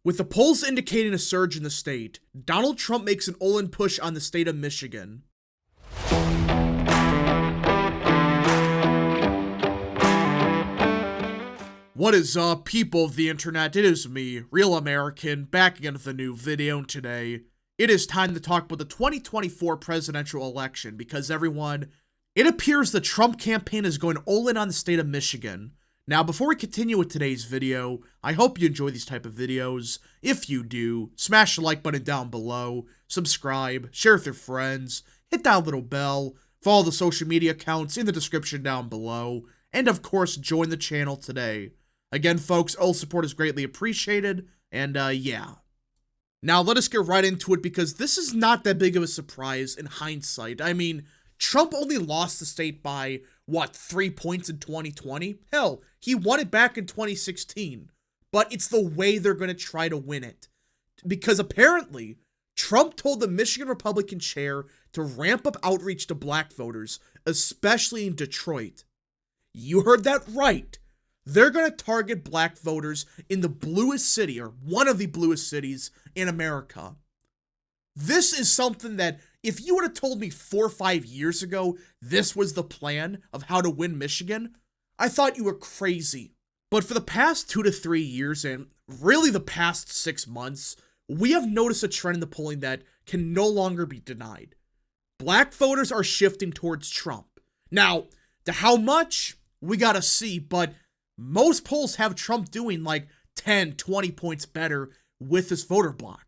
With the polls indicating a surge in the state, Donald Trump makes an all-in push on the state of Michigan. What is up, people of the internet? It is me, Real American, back again with a new video, and today it is time to talk about the 2024 presidential election because everyone, it appears the Trump campaign is going all in on the state of Michigan. Now, before we continue with today's video, I hope you enjoy these type of videos. If you do, smash the like button down below, subscribe, share with your friends, hit that little bell, follow the social media accounts in the description down below, and of course, join the channel today. Again, folks, all support is greatly appreciated, and yeah. Now, let us get right into it because this is not that big of a surprise in hindsight. I mean, Trump only lost the state by, 3 points in 2020? Hell, he won it back in 2016. But it's the way they're going to try to win it. Because apparently, Trump told the Michigan Republican chair to ramp up outreach to black voters, especially in Detroit. You heard that right. They're going to target black voters in the bluest city, or one of the bluest cities in America. This is something that, if you would have told me 4 or 5 years ago this was the plan of how to win Michigan, I thought you were crazy. But for the past 2 to 3 years, and really the past 6 months, we have noticed a trend in the polling that can no longer be denied. Black voters are shifting towards Trump. Now, to how much, we gotta see, but most polls have Trump doing like 10, 20 points better with this voter block.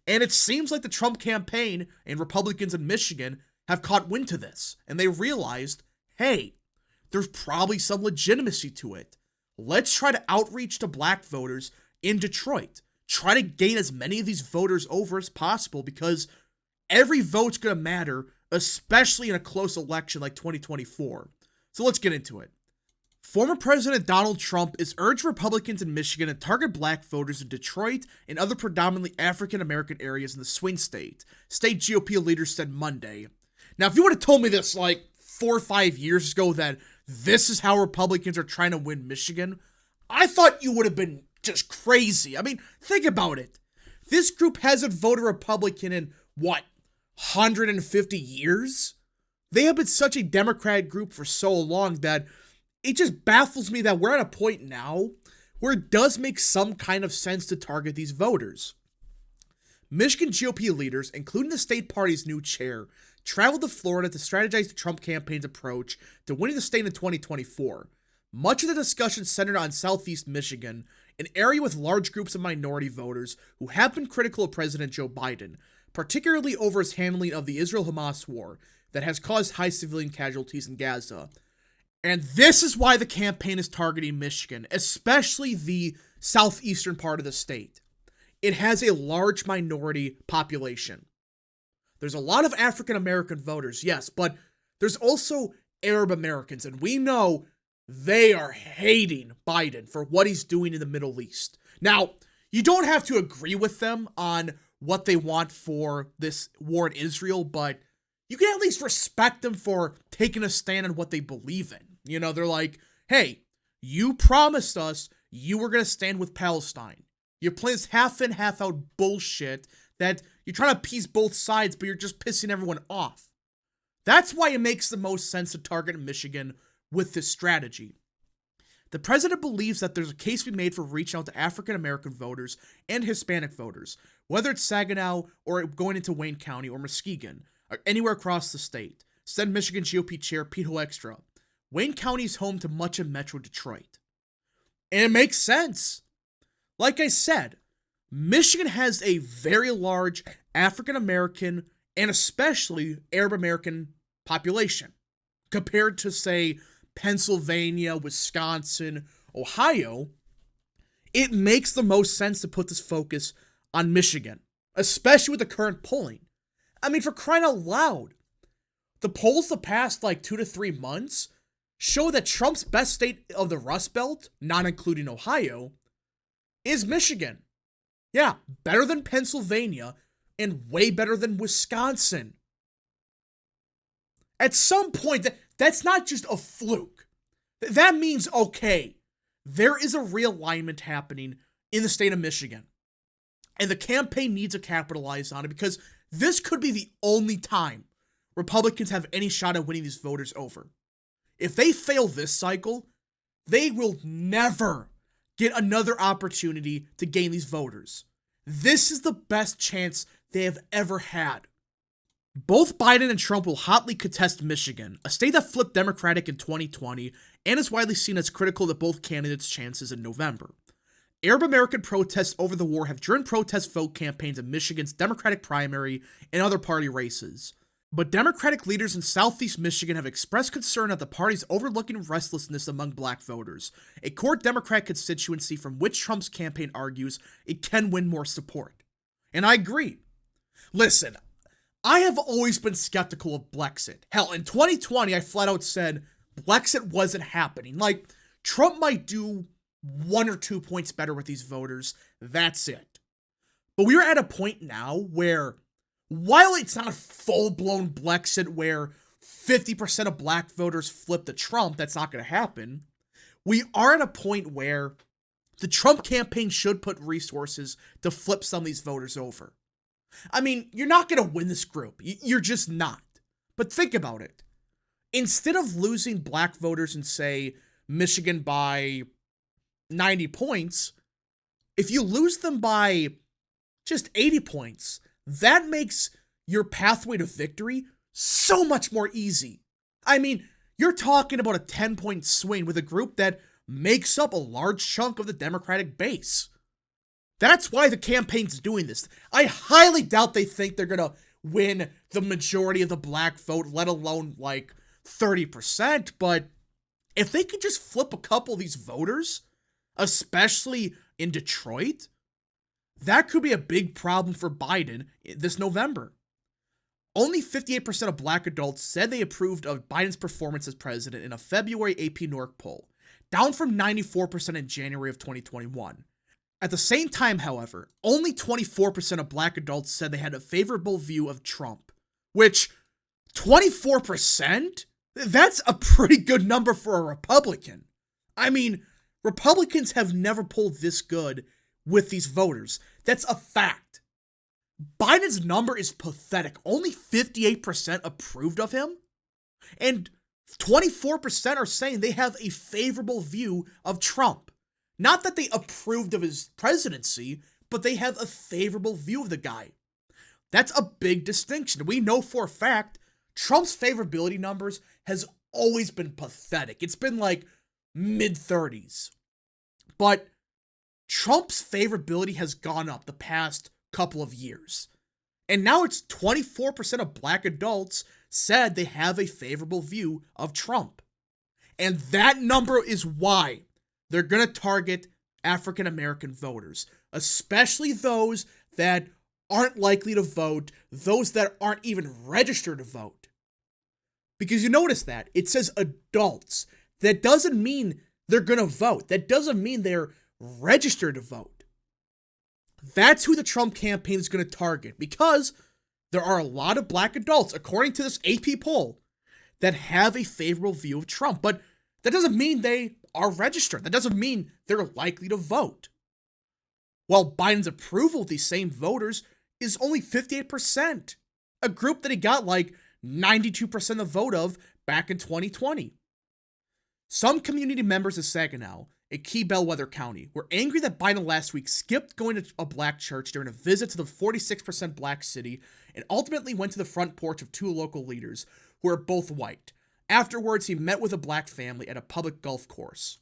And it seems like the Trump campaign and Republicans in Michigan have caught wind to this, and they realized, hey, there's probably some legitimacy to it. Let's try to outreach to black voters in Detroit. Try to gain as many of these voters over as possible because every vote's going to matter, especially in a close election like 2024. So let's get into it. Former President Donald Trump has urged Republicans in Michigan to target black voters in Detroit and other predominantly African-American areas in the swing state, state GOP leaders said Monday. Now, if you would have told me this like 4 or 5 years ago that this is how Republicans are trying to win Michigan, I thought you would have been just crazy. I mean, think about it. This group hasn't voted Republican in, 150 years? They have been such a Democratic group for so long that it just baffles me that we're at a point now where it does make some kind of sense to target these voters. Michigan GOP leaders, including the state party's new chair, traveled to Florida to strategize the Trump campaign's approach to winning the state in 2024. Much of the discussion centered on Southeast Michigan, an area with large groups of minority voters who have been critical of President Joe Biden, particularly over his handling of the Israel-Hamas war that has caused high civilian casualties in Gaza. And this is why the campaign is targeting Michigan, especially the southeastern part of the state. It has a large minority population. There's a lot of African American voters, yes, but there's also Arab Americans, and we know they are hating Biden for what he's doing in the Middle East. Now, you don't have to agree with them on what they want for this war in Israel, but you can at least respect them for taking a stand on what they believe in. You know, they're like, hey, you promised us you were going to stand with Palestine. You're playing this half in, half out bullshit that you're trying to appease both sides, but you're just pissing everyone off. That's why it makes the most sense to target Michigan with this strategy. The president believes that there's a case to be made for reaching out to African American voters and Hispanic voters, whether it's Saginaw or going into Wayne County or Muskegon, or anywhere across the state, said Michigan GOP Chair Pete Hoekstra. Wayne County is home to much of Metro Detroit. And it makes sense. Like I said, Michigan has a very large African American and especially Arab American population compared to, say, Pennsylvania, Wisconsin, Ohio. It makes the most sense to put this focus on Michigan, especially with the current polling. I mean, for crying out loud, the polls the past 2 to 3 months show that Trump's best state of the Rust Belt, not including Ohio, is Michigan. Yeah, better than Pennsylvania and way better than Wisconsin. At some point, that's not just a fluke. That means, okay, there is a realignment happening in the state of Michigan. And the campaign needs to capitalize on it because this could be the only time Republicans have any shot at winning these voters over. If they fail this cycle, they will never get another opportunity to gain these voters. This is the best chance they have ever had. Both Biden and Trump will hotly contest Michigan, a state that flipped Democratic in 2020 and is widely seen as critical to both candidates' chances in November. Arab American protests over the war have driven protest vote campaigns in Michigan's Democratic primary and other party races. But Democratic leaders in Southeast Michigan have expressed concern at the party's overlooking restlessness among black voters, a core Democrat constituency from which Trump's campaign argues it can win more support. And I agree. Listen, I have always been skeptical of Brexit. Hell, in 2020, I flat out said Brexit wasn't happening. Like, Trump might do 1 or 2 points better with these voters. That's it. But we're at a point now where, while it's not a full-blown Brexit where 50% of black voters flip to Trump, that's not going to happen. We are at a point where the Trump campaign should put resources to flip some of these voters over. I mean, you're not going to win this group. You're just not. But think about it. Instead of losing black voters in, say, Michigan by 90 points, if you lose them by just 80 points, that makes your pathway to victory so much more easy. I mean, you're talking about a 10-point swing with a group that makes up a large chunk of the Democratic base. That's why the campaign's doing this. I highly doubt they think they're going to win the majority of the black vote, let alone like 30%. But if they could just flip a couple of these voters, especially in Detroit, that could be a big problem for Biden this November. Only 58% of black adults said they approved of Biden's performance as president in a February AP North poll, down from 94% in January of 2021. At the same time, however, only 24% of black adults said they had a favorable view of Trump, which 24%? That's a pretty good number for a Republican. I mean, Republicans have never polled this good with these voters. That's a fact. Biden's number is pathetic. Only 58% approved of him, and 24% are saying they have a favorable view of Trump. Not that they approved of his presidency, but they have a favorable view of the guy. That's a big distinction. We know for a fact Trump's favorability numbers has always been pathetic. It's been like mid-30s. But Trump's favorability has gone up the past couple of years. And now it's 24% of black adults said they have a favorable view of Trump. And that number is why they're going to target African American voters, especially those that aren't likely to vote, those that aren't even registered to vote. Because you notice that it says adults. That doesn't mean they're going to vote. That doesn't mean they're registered to vote. That's who the Trump campaign is going to target, because there are a lot of black adults, according to this AP poll, that have a favorable view of Trump. But that doesn't mean they are registered. That doesn't mean they're likely to vote. While Biden's approval of these same voters is only 58%, a group that he got like 92% of the vote of back in 2020. Some community members of Saginaw, a key bellwether county, were angry that Biden last week skipped going to a black church during a visit to the 46% black city and ultimately went to the front porch of two local leaders who are both white. Afterwards, he met with a black family at a public golf course.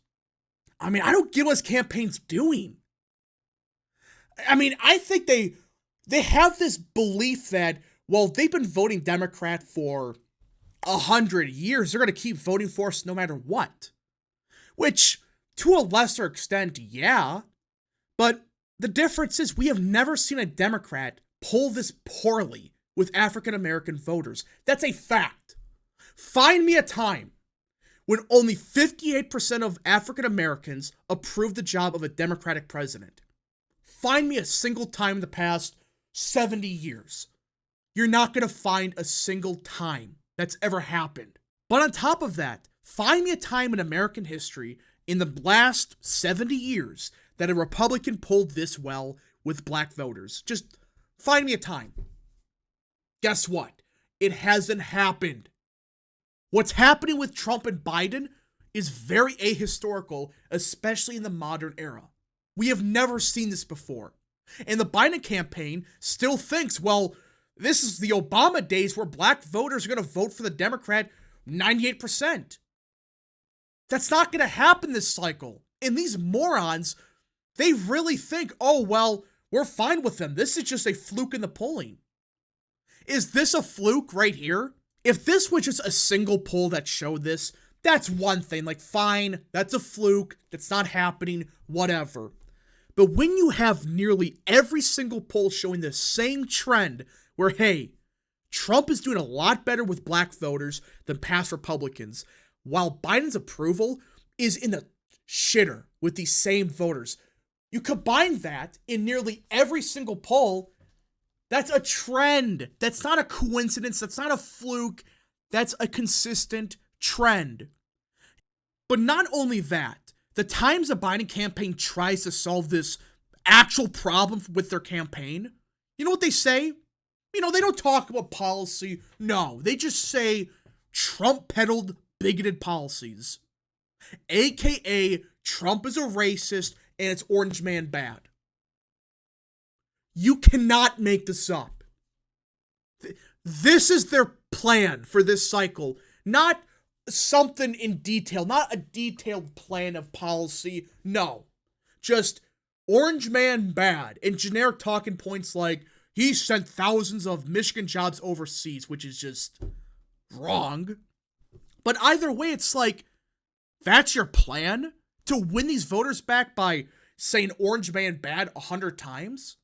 I mean, I don't get what his campaign's doing. I mean, I think they have this belief that, well, they've been voting Democrat for 100 years. They're going to keep voting for us no matter what. Which, to a lesser extent, yeah. But the difference is we have never seen a Democrat poll this poorly with African American voters. That's a fact. Find me a time when only 58% of African Americans approved the job of a Democratic president. Find me a single time in the past 70 years. You're not going to find a single time that's ever happened. But on top of that, find me a time in American history in the last 70 years that a Republican polled this well with black voters. Just find me a time. Guess what? It hasn't happened. What's happening with Trump and Biden is very ahistorical, especially in the modern era. We have never seen this before. And the Biden campaign still thinks, well, this is the Obama days where black voters are going to vote for the Democrat 98%. That's not going to happen this cycle. And these morons, they really think, oh, well, we're fine with them. This is just a fluke in the polling. Is this a fluke right here? If this was just a single poll that showed this, that's one thing. Like, fine, that's a fluke. That's not happening, whatever. But when you have nearly every single poll showing the same trend where, hey, Trump is doing a lot better with black voters than past Republicans, while Biden's approval is in the shitter with these same voters. You combine that in nearly every single poll, that's a trend. That's not a coincidence. That's not a fluke. That's a consistent trend. But not only that, the times the Biden campaign tries to solve this actual problem with their campaign, you know what they say? You know, they don't talk about policy. No, they just say Trump peddled bigoted policies. AKA, Trump is a racist and it's orange man bad. You cannot make this up. This is their plan for this cycle. Not something in detail, not a detailed plan of policy. No. Just orange man bad and generic talking points like he sent thousands of Michigan jobs overseas, which is just wrong. But either way, it's like, that's your plan? To win these voters back by saying orange man bad 100 times?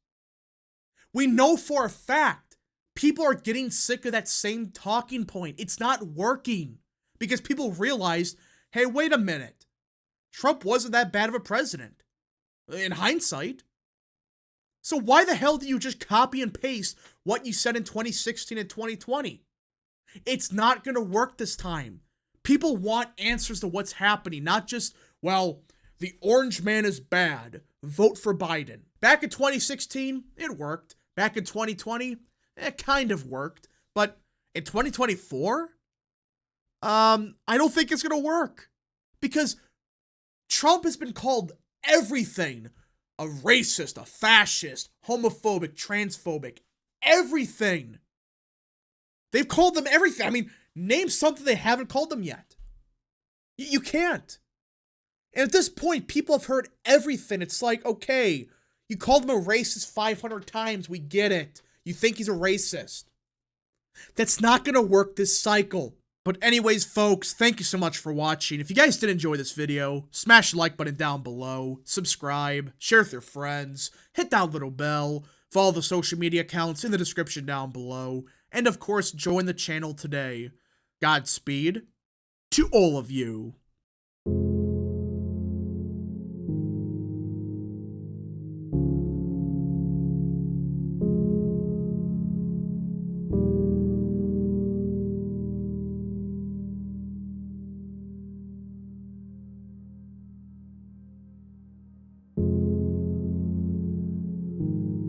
We know for a fact people are getting sick of that same talking point. It's not working because people realized, hey, wait a minute. Trump wasn't that bad of a president in hindsight. So why the hell do you just copy and paste what you said in 2016 and 2020? It's not going to work this time. People want answers to what's happening, not just, well, the orange man is bad. Vote for Biden. Back in 2016, it worked. Back in 2020, it kind of worked. But in 2024, I don't think it's going to work. Because Trump has been called everything. A racist, a fascist, homophobic, transphobic, everything. They've called them everything. I mean, name something they haven't called them yet. You can't. And at this point, people have heard everything. It's like, okay, you called him a racist 500 times. We get it. You think he's a racist. That's not going to work this cycle. But anyways, folks, thank you so much for watching. If you guys did enjoy this video, smash the like button down below, subscribe, share with your friends, hit that little bell, follow the social media accounts in the description down below, and of course, join the channel today. Godspeed to all of you.